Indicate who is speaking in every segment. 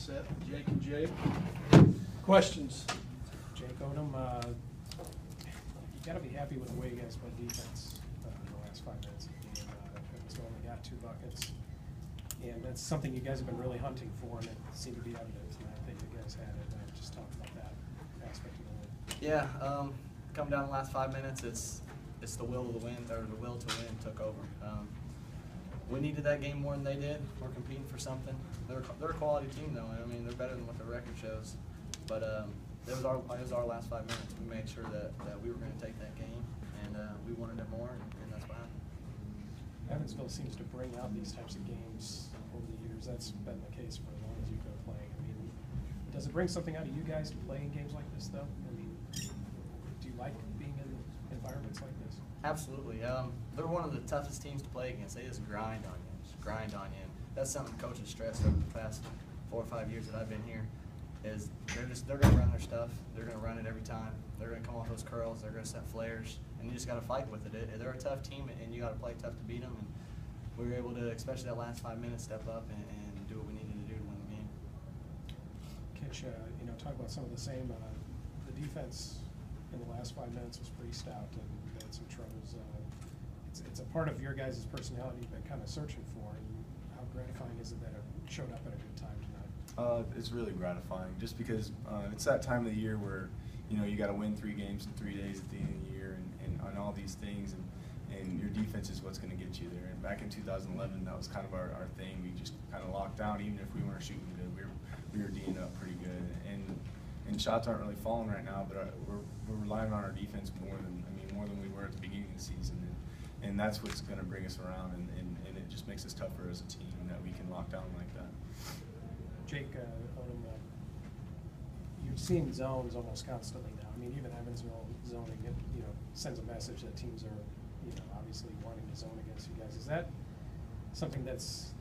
Speaker 1: set, Jake and Jake. Questions?
Speaker 2: Jake Odom, you got to be happy with the way you guys played defense in the last 5 minutes of the game. Evansville only got 2 buckets, and that's something you guys have been really hunting for, and it seemed to be evident tonight that you guys had it. Just talk about that aspect of the win.
Speaker 3: Yeah, coming down the last 5 minutes, it's the will to win, or the will to win took over. We needed that game more than they did. We're competing for something. They're a quality team, though. I mean, they're better than what the record shows. But it was our last 5 minutes. We made sure that we were going to take that game, and we wanted it more, and that's what happened.
Speaker 2: Evansville seems to bring out these types of games over the years. That's been the case for as long as you've been playing. I mean, does it bring something out of you guys to play in games like this, though? I mean, do you like being in environments like this?
Speaker 3: Absolutely. They're one of the toughest teams to play against. They just grind on you. And that's something coaches stressed over the past 4 or 5 years that I've been here. Is they're going to run their stuff. They're going to run it every time. They're going to come off those curls. They're going to set flares, and you just got to fight with it. They're a tough team, and you got to play tough to beat them. And we were able to, especially that last 5 minutes, step up and do what we needed to do to win the game.
Speaker 2: Kitch, talk about some of the same. The defense in the last 5 minutes was pretty stout, and you had some troubles. It's a part of your guys' personality you've been kind of searching for, and how gratifying is it that it showed up at a good time tonight?
Speaker 4: It's really gratifying, just because it's that time of the year where you got to win 3 games in 3 days at the end of the year, and on all these things, and your defense is what's going to get you there. And back in 2011, that was kind of our thing. We just kind of locked down, even if we weren't shooting good. We were D'ing up pretty good, and shots aren't really falling right now, but we're relying on our defense more than we were at the beginning of the season, and that's what's going to bring us around, and it just makes us tougher as a team that we can lock down like that.
Speaker 2: Jake, Odom, you've seen zones almost constantly now. I mean, even Evansville zoning, it sends a message that teams are, obviously wanting to zone against you guys. Is that something that's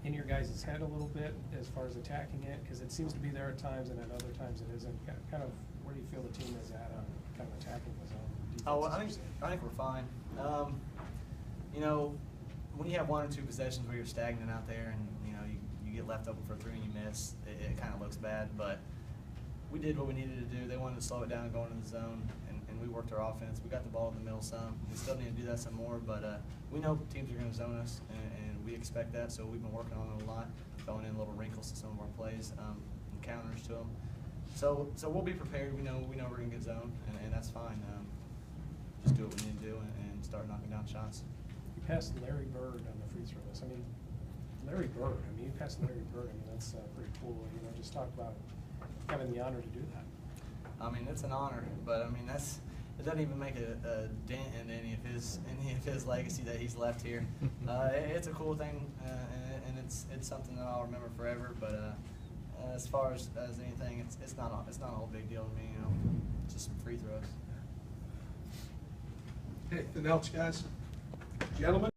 Speaker 2: in your guys' head a little bit as far as attacking it? Because it seems to be there at times, and at other times it isn't. Kind of, where do you feel the team is at on kind of attacking the zone?
Speaker 3: Oh, well, I think we're fine. When you have 1 or 2 possessions where you're stagnant out there, and you get left open for a 3 and you miss, it kind of looks bad. But we did what we needed to do. They wanted to slow it down and go into the zone, and we worked our offense. We got the ball in the middle some. We still need to do that some more, but we know teams are going to zone us, and we expect that. So we've been working on it a lot, throwing in little wrinkles to some of our plays and counters to them. So we'll be prepared. We know we're going to get zoned, and that's fine. Just do what we need to do and start knocking down shots.
Speaker 2: You passed Larry Bird on the free throw list. I mean, Larry Bird. I mean, you passed Larry Bird. I mean, that's pretty cool. Just talk about having the honor to do that.
Speaker 3: I mean, it's an honor, but I mean it doesn't even make a dent in any of his legacy that he's left here. It's a cool thing, and it's something that I'll remember forever. But as far as anything, it's not a whole big deal to me. It's just some free throws.
Speaker 1: Anything else, guys? Gentlemen?